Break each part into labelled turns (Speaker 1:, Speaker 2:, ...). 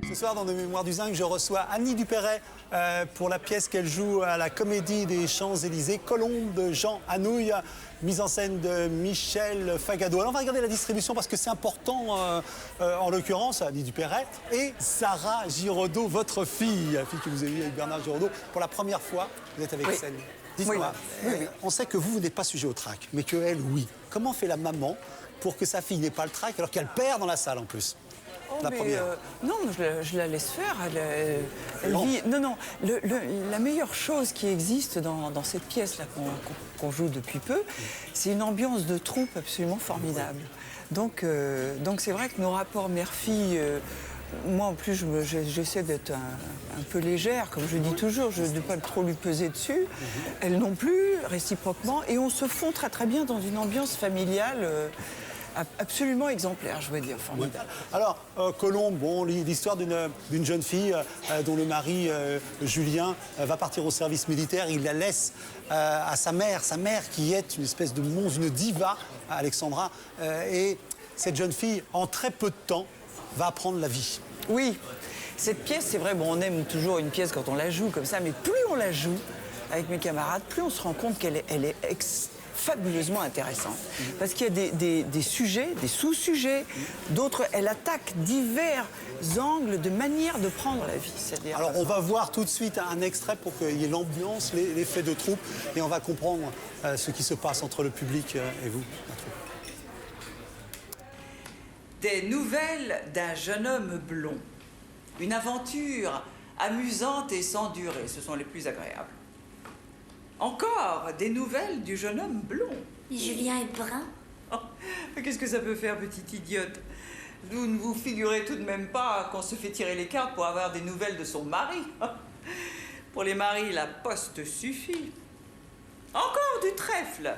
Speaker 1: Ce soir, dans nos Mémoires du Zinc, je reçois Annie Dupéret pour la pièce qu'elle joue à la Comédie des Champs-Élysées, Colombe de Jean Anouilh, mise en scène de Michel Fagado. Alors on va regarder la distribution parce que c'est important, en l'occurrence, Annie Dupéret et Sarah Giraudot, votre fille, la fille que vous avez vue avec Bernard Giraudot. Pour la première fois, vous êtes avec scène. Dites-moi, on sait que vous n'êtes pas sujet au trac, mais qu'elle, oui. Comment fait la maman pour que sa fille n'ait pas le trac alors qu'elle perd dans la salle en plus? La première.
Speaker 2: Non, je la laisse faire. Elle vit. Non. La meilleure chose qui existe dans cette pièce-là qu'on joue depuis peu, c'est une ambiance de troupe absolument formidable. Donc c'est vrai que nos rapports mère-fille. Moi, en plus, j'essaie d'être un peu légère, comme je dis toujours, je ne veux pas trop lui peser dessus. Elle non plus, réciproquement. Et on se fond très très bien dans une ambiance familiale absolument exemplaire, je veux dire, formidable.
Speaker 1: Alors, Colombe, bon, l'histoire d'une jeune fille dont le mari, Julien, va partir au service militaire. Il la laisse à sa mère qui est une espèce de monstre, une diva, Alexandra. Et cette jeune fille, en très peu de temps, va apprendre la vie.
Speaker 2: Oui, cette pièce, c'est vrai, bon, on aime toujours une pièce quand on la joue comme ça, mais plus on la joue avec mes camarades, plus on se rend compte qu'elle est fabuleusement intéressante. Parce qu'il y a des sujets, des sous-sujets, d'autres, elle attaque divers angles de manière de prendre la vie.
Speaker 1: Alors, on va voir tout de suite un extrait pour qu'il y ait l'ambiance, l'effet de troupe, et on va comprendre ce qui se passe entre le public et vous.
Speaker 3: Des nouvelles d'un jeune homme blond. Une aventure amusante et sans durée, ce sont les plus agréables. Encore des nouvelles du jeune homme blond.
Speaker 4: Mais Julien est brun.
Speaker 3: Oh, mais qu'est-ce que ça peut faire, petite idiote? Vous ne vous figurez tout de même pas qu'on se fait tirer les cartes pour avoir des nouvelles de son mari. Pour les maris, la poste suffit. Encore du trèfle.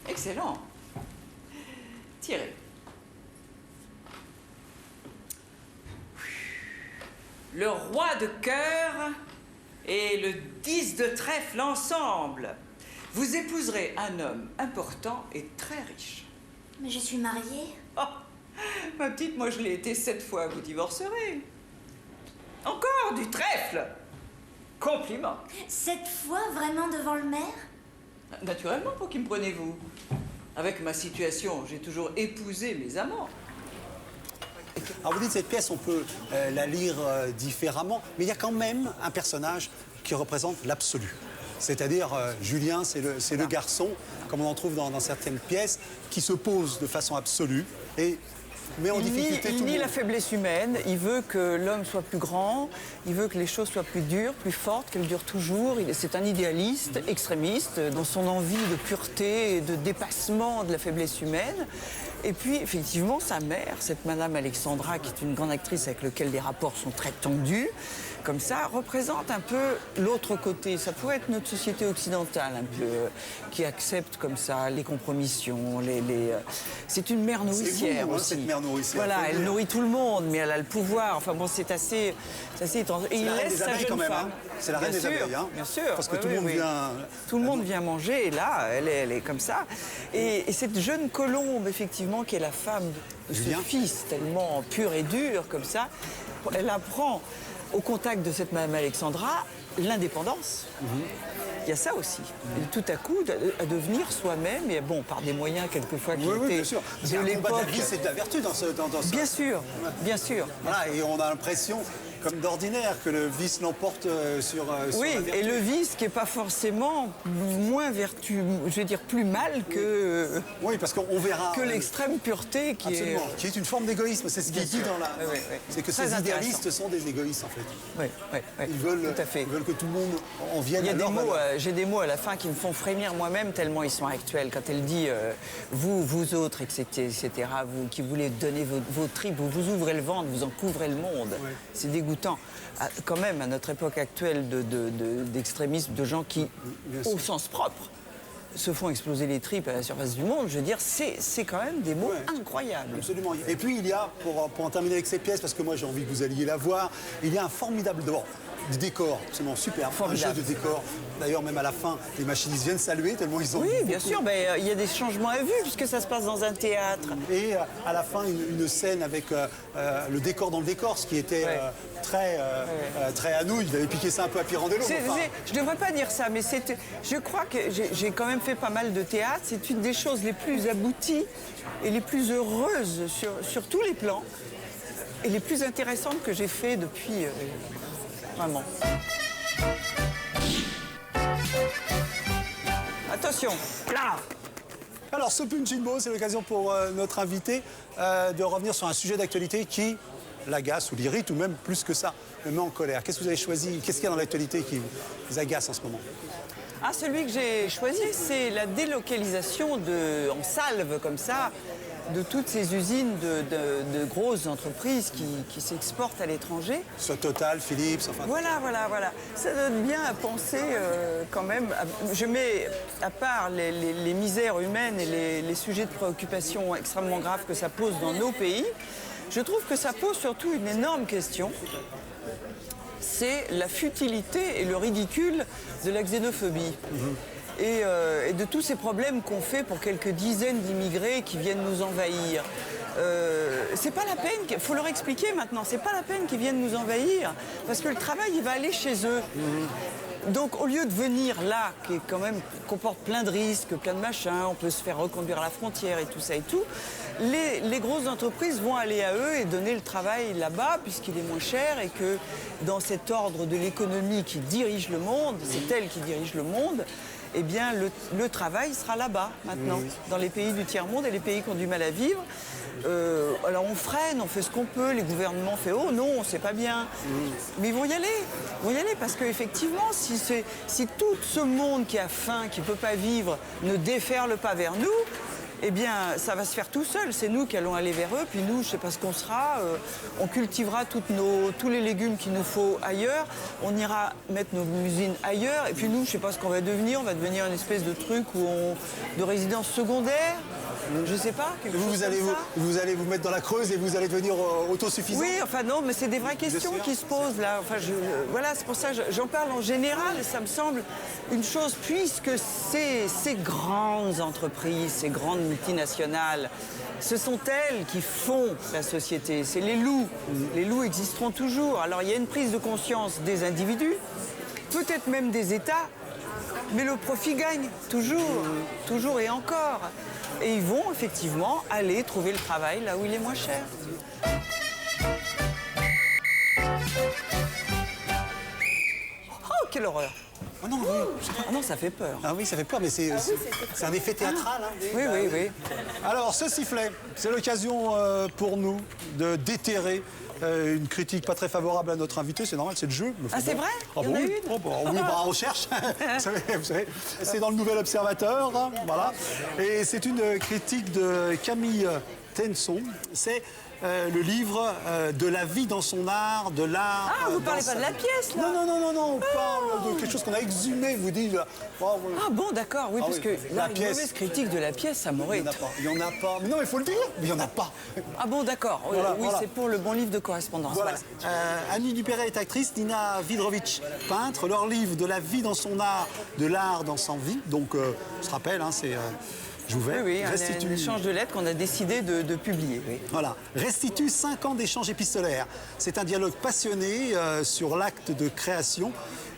Speaker 3: Excellent. Tirez. Le roi de cœur et le 10 de trèfle ensemble. Vous épouserez un homme important et très riche.
Speaker 4: Mais je suis mariée.
Speaker 3: Oh, ma petite, moi je l'ai été 7 fois, vous divorcerez. Encore du trèfle. Compliment.
Speaker 4: 7 fois vraiment devant le maire?
Speaker 3: Naturellement, pour qui me prenez-vous? Avec ma situation, j'ai toujours épousé mes amants.
Speaker 1: Alors vous dites cette pièce, on peut la lire différemment, mais il y a quand même un personnage qui représente l'absolu. C'est-à-dire Julien, c'est le garçon, comme on en trouve dans certaines pièces, qui se pose de façon absolue et met en difficulté tout le monde.
Speaker 2: Il nie la faiblesse humaine, il veut que l'homme soit plus grand, il veut que les choses soient plus dures, plus fortes, qu'elles durent toujours. C'est un idéaliste, extrémiste, dans son envie de pureté et de dépassement de la faiblesse humaine. Et puis, effectivement, sa mère, cette Madame Alexandra, qui est une grande actrice avec laquelle les rapports sont très tendus, comme ça, représente un peu l'autre côté. Ça pourrait être notre société occidentale, un peu, qui accepte comme ça les compromissions, C'est une mère nourricière
Speaker 1: vous,
Speaker 2: aussi.
Speaker 1: cette mère nourricière.
Speaker 2: Voilà, elle nourrit tout le monde, mais elle a le pouvoir. Enfin bon, c'est assez étrange. Et il laisse sa jeune femme.
Speaker 1: C'est la reine des abeilles, hein.
Speaker 2: Bien sûr.
Speaker 1: Parce que tout le monde vient...
Speaker 2: Tout le monde vient manger, et là, elle est comme ça. Et cette jeune Colombe, effectivement, qui est la femme de ce fils tellement pur et dur, comme ça, elle apprend au contact de cette Madame Alexandra l'indépendance. Il y a ça aussi. Et tout à coup, à devenir soi-même, et bon, par des moyens quelquefois qui étaient
Speaker 1: bien sûr.
Speaker 2: de l'époque.
Speaker 1: C'est de la vertu dans ce...
Speaker 2: Bien sûr, bien sûr.
Speaker 1: Voilà, et on a l'impression, comme d'ordinaire, que le vice l'emporte sur la vertu.
Speaker 2: Et le vice qui n'est pas forcément moins vertu, je vais dire plus mal que...
Speaker 1: Oui, parce qu'on verra...
Speaker 2: Que l'extrême pureté qui est...
Speaker 1: Qui est une forme d'égoïsme, c'est ce qu'il dit dans la... C'est que ces idéalistes sont des égoïstes, en fait.
Speaker 2: Oui.
Speaker 1: Ils veulent,
Speaker 2: tout à fait.
Speaker 1: Ils veulent que tout le monde en vienne à leur
Speaker 2: j'ai des mots à la fin qui me font frémir moi-même tellement ils sont actuels. Quand elle dit vous autres, etc., vous qui voulez donner vos tripes, vous ouvrez le ventre, vous en couvrez le monde. C'est dégoûtant. Quand même, à notre époque actuelle d'extrémisme, de gens qui, au sens propre, se font exploser les tripes à la surface du monde, je veux dire, c'est quand même des mots incroyables.
Speaker 1: Absolument. Et puis il y a, pour en terminer avec ces pièces, parce que moi j'ai envie que vous alliez la voir, il y a un formidable... des décors, absolument super. Un jeu
Speaker 2: Formidable.
Speaker 1: de décors. D'ailleurs, même à la fin, les machinistes viennent saluer tellement ils ont...
Speaker 2: Oui, bien sûr, ben, il y a des changements à vue puisque ça se passe dans un théâtre.
Speaker 1: Et à la fin, une scène avec le décor dans le décor, ce qui était très Anouilh. Il avait piqué ça un peu à Pirandello.
Speaker 2: Je ne devrais pas dire ça, mais je crois que j'ai quand même fait pas mal de théâtre. C'est une des choses les plus abouties et les plus heureuses sur tous les plans et les plus intéressantes que j'ai fait depuis... vraiment. Attention, là.
Speaker 1: Alors, ce Punchinbo, c'est l'occasion pour notre invité de revenir sur un sujet d'actualité qui l'agace ou l'irrite, ou même plus que ça, le met en colère. Qu'est-ce que vous avez choisi? Qu'est-ce qu'il y a dans l'actualité qui vous agace en ce moment?
Speaker 2: Ah, celui que j'ai choisi, c'est la délocalisation en salve, comme ça, de toutes ces usines de grosses entreprises qui s'exportent à l'étranger.
Speaker 1: Soit Total, Philips, enfin...
Speaker 2: Voilà. Ça donne bien à penser quand même. Je mets à part les misères humaines et les sujets de préoccupation extrêmement graves que ça pose dans nos pays, je trouve que ça pose surtout une énorme question. C'est la futilité et le ridicule de la xénophobie. Et de tous ces problèmes qu'on fait pour quelques dizaines d'immigrés qui viennent nous envahir. C'est pas la peine, il faut leur expliquer maintenant, c'est pas la peine qu'ils viennent nous envahir, parce que le travail, il va aller chez eux. Donc au lieu de venir là, qui est quand même comporte plein de risques, plein de machins, on peut se faire reconduire à la frontière et tout ça et tout, les grosses entreprises vont aller à eux et donner le travail là-bas, puisqu'il est moins cher et que dans cet ordre de l'économie qui dirige le monde, c'est elle qui dirige le monde, eh bien, le travail sera là-bas, maintenant, dans les pays du tiers-monde et les pays qui ont du mal à vivre. Alors on freine, on fait ce qu'on peut, les gouvernements font « Oh non, c'est pas bien ». Mais ils vont y aller, parce qu'effectivement, si tout ce monde qui a faim, qui ne peut pas vivre, ne déferle pas vers nous, eh bien, ça va se faire tout seul. C'est nous qui allons aller vers eux. Puis nous, je ne sais pas ce qu'on sera. On cultivera tous les légumes qu'il nous faut ailleurs. On ira mettre nos usines ailleurs. Et puis nous, je ne sais pas ce qu'on va devenir. On va devenir une espèce de truc de résidence secondaire. Je ne sais pas.
Speaker 1: Vous allez vous mettre dans la Creuse et vous allez devenir autosuffisant.
Speaker 2: Oui, enfin non, mais c'est des vraies questions qui se posent là. Enfin, voilà, c'est pour ça que j'en parle en général. Et ça me semble une chose, puisque ces grandes entreprises, ces grandes multinationales, ce sont elles qui font la société. C'est les loups. Les loups existeront toujours. Alors il y a une prise de conscience des individus, peut-être même des États, mais le profit gagne toujours et encore. Et ils vont effectivement aller trouver le travail là où il est moins cher. Oh, quelle horreur!
Speaker 1: Ah non, oui.
Speaker 2: Ah non, ça fait peur.
Speaker 1: Ah oui, ça fait peur, mais c'est un effet théâtral. Hein.
Speaker 2: Oui.
Speaker 1: Alors, ce sifflet, c'est l'occasion pour nous de déterrer une critique pas très favorable à notre invité. C'est normal, c'est le jeu.
Speaker 2: Ah, c'est vrai?
Speaker 1: Ah,
Speaker 2: Il y en a
Speaker 1: oui.
Speaker 2: une?
Speaker 1: Oh, bah, oui, on cherche. vous savez, c'est dans le Nouvel Observateur. Voilà. Et c'est une critique de Camille Tenson. C'est le livre de la vie dans son art, de l'art.
Speaker 2: Ah, vous parlez pas de la pièce, là?
Speaker 1: Non, on parle de quelque chose qu'on a exhumé, vous dites.
Speaker 2: Ah bon, d'accord, oui, parce que
Speaker 1: la
Speaker 2: là, une
Speaker 1: pièce.
Speaker 2: mauvaise critique de la pièce, ça m'aurait...
Speaker 1: Il n'y en a pas. Mais non, il faut le dire, mais il n'y en a pas.
Speaker 2: Ah bon, d'accord,
Speaker 1: Voilà.
Speaker 2: c'est pour le bon livre de correspondance.
Speaker 1: Voilà. Annie Dupéret est actrice, Nina Vidrovitch peintre. Leur livre de la vie dans son art, de l'art dans son vie. Donc, on se rappelle, hein, c'est...
Speaker 2: Oui, un échange de lettres qu'on a décidé de publier. Oui.
Speaker 1: Voilà. Restitue 5 ans d'échanges épistolaires. C'est un dialogue passionné sur l'acte de création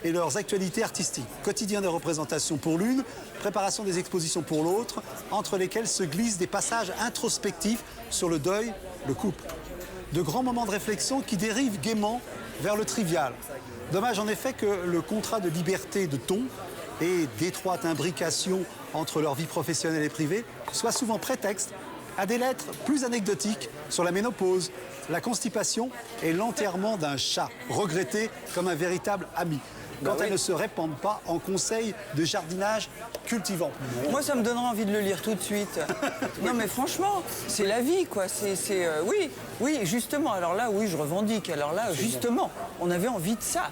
Speaker 1: et leurs actualités artistiques. Quotidien des représentations pour l'une, préparation des expositions pour l'autre, entre lesquelles se glissent des passages introspectifs sur le deuil, le couple. De grands moments de réflexion qui dérivent gaiement vers le trivial. Dommage en effet que le contrat de liberté de ton et d'étroite imbrication entre leur vie professionnelle et privée soit souvent prétexte à des lettres plus anecdotiques sur la ménopause, la constipation et l'enterrement d'un chat, regretté comme un véritable ami, quand elles ne se répandent pas en conseils de jardinage cultivant.
Speaker 2: Moi, ça me donnera envie de le lire tout de suite. Non, mais franchement, c'est la vie, quoi. Oui, justement. Alors là, oui, je revendique. Alors là, justement, on avait envie de ça.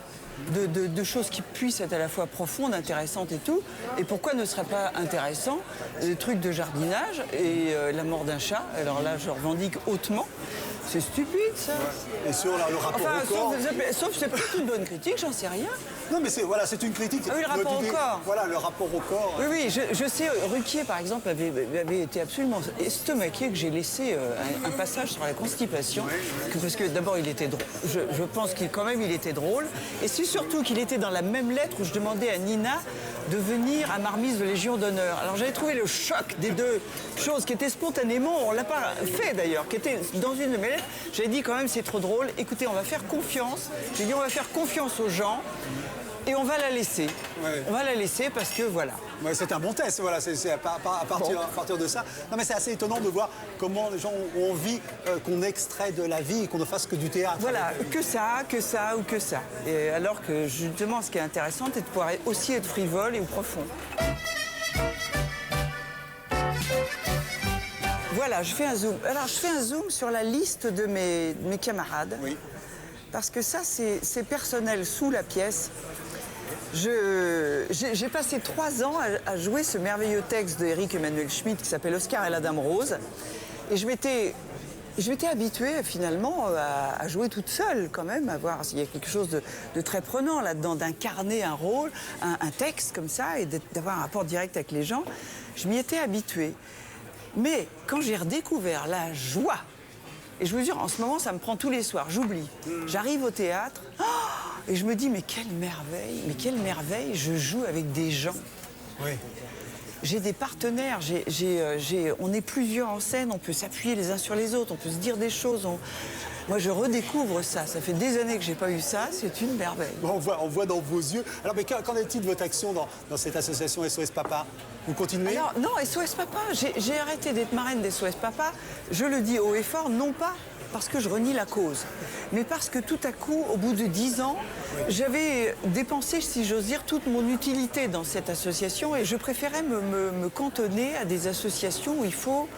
Speaker 2: De choses qui puissent être à la fois profondes, intéressantes et tout. Et pourquoi ne serait pas intéressant les trucs de jardinage et la mort d'un chat? Alors là, je revendique hautement. C'est stupide, ça.
Speaker 1: Et sur le rapport au corps.
Speaker 2: Sauf c'est peut-être une bonne critique, j'en sais rien.
Speaker 1: Non, mais c'est une critique.
Speaker 2: Ah oui, le rapport au corps.
Speaker 1: Voilà, le rapport au corps.
Speaker 2: Oui, oui, je sais, Ruquier, par exemple, avait été absolument estomaqué que j'ai laissé un passage sur la constipation. Parce que d'abord, il était drôle. Je pense qu'il était drôle. Et c'est surtout qu'il était dans la même lettre où je demandais à Nina de venir à ma remise de Légion d'honneur. Alors j'avais trouvé le choc des deux choses qui étaient spontanément, on l'a pas fait d'ailleurs, qui étaient dans une de mes lettres. J'avais dit quand même c'est trop drôle, écoutez, on va faire confiance. J'ai dit on va faire confiance aux gens et on va la laisser.
Speaker 1: Ouais.
Speaker 2: On va la laisser parce que voilà.
Speaker 1: Ouais, c'est un bon test, voilà, c'est à partir de ça. Non, mais c'est assez étonnant de voir comment les gens ont envie qu'on extrait de la vie et qu'on ne fasse que du théâtre.
Speaker 2: Voilà, que ça ou que ça. Et alors que justement, ce qui est intéressant, c'est de pouvoir aussi être frivole et ou profond. Voilà, je fais un zoom. Alors, je fais un zoom sur la liste de mes camarades.
Speaker 1: Oui.
Speaker 2: Parce que ça, c'est personnel sous la pièce. J'ai passé 3 ans à jouer ce merveilleux texte d'Éric Emmanuel Schmitt qui s'appelle Oscar et la Dame Rose. Et je m'étais habituée finalement à jouer toute seule quand même, à voir s'il y a quelque chose de très prenant là-dedans, d'incarner un rôle, un texte comme ça et d'avoir un rapport direct avec les gens. Je m'y étais habituée. Mais quand j'ai redécouvert la joie, et je vous jure, en ce moment, ça me prend tous les soirs, j'oublie. J'arrive au théâtre, et je me dis, mais quelle merveille, je joue avec des gens.
Speaker 1: Oui.
Speaker 2: J'ai des partenaires, on est plusieurs en scène, on peut s'appuyer les uns sur les autres, on peut se dire des choses. Moi, je redécouvre ça. Ça fait des années que j'ai pas eu ça, c'est une merveille.
Speaker 1: On voit dans vos yeux. Alors, mais qu'en est-il de votre action dans cette association SOS Papa? Vous continuez?
Speaker 2: Alors, non, SOS Papa, j'ai arrêté d'être marraine d'SOS Papa. Je le dis haut et fort, non pas parce que je renie la cause, mais parce que tout à coup, au bout de 10 ans, j'avais dépensé, si j'ose dire, toute mon utilité dans cette association et je préférais me cantonner à des associations où il faut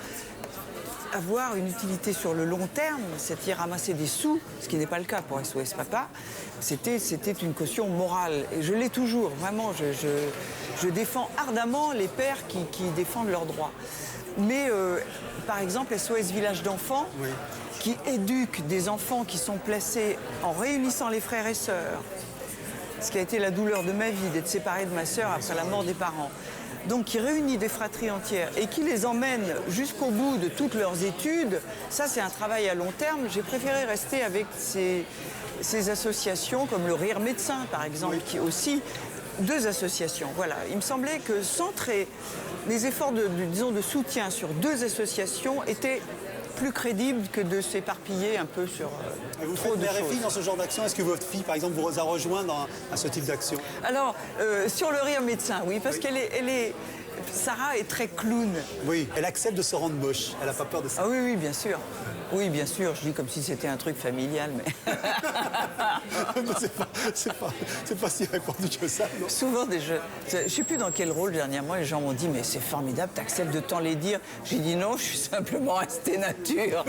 Speaker 2: avoir une utilité sur le long terme, c'est-à-dire ramasser des sous, ce qui n'est pas le cas pour SOS Papa, c'était une caution morale. Et je l'ai toujours, vraiment, je défends ardemment les pères qui défendent leurs droits. Mais, par exemple, SOS Village d'enfants, qui éduque des enfants qui sont placés en réunissant les frères et sœurs, ce qui a été la douleur de ma vie, d'être séparée de ma sœur après la mort des parents. Donc qui réunit des fratries entières et qui les emmène jusqu'au bout de toutes leurs études, ça c'est un travail à long terme. J'ai préféré rester avec ces associations comme le Rire Médecin par exemple, qui est aussi 2 associations. Voilà, il me semblait que centrer les efforts de soutien sur 2 associations était plus crédible que de s'éparpiller un peu sur
Speaker 1: Vous
Speaker 2: trop
Speaker 1: faites
Speaker 2: de
Speaker 1: mère et
Speaker 2: choses.
Speaker 1: fille dans ce genre d'action? Est-ce que votre fille, par exemple, vous a rejoint à ce type d'action?
Speaker 2: Alors, sur le Rire Médecin, oui, parce qu'elle est... Sarah est très clown.
Speaker 1: Oui, elle accepte de se rendre moche. Elle n'a pas peur de ça.
Speaker 2: Ah oui, oui, bien sûr. Oui, bien sûr, je dis comme si c'était un truc familial, mais...
Speaker 1: c'est pas si répandu que ça, non?
Speaker 2: Souvent, je ne sais plus dans quel rôle, dernièrement, les gens m'ont dit « Mais c'est formidable, t'acceptes de t'en les dire ». J'ai dit « Non, je suis simplement restée nature ».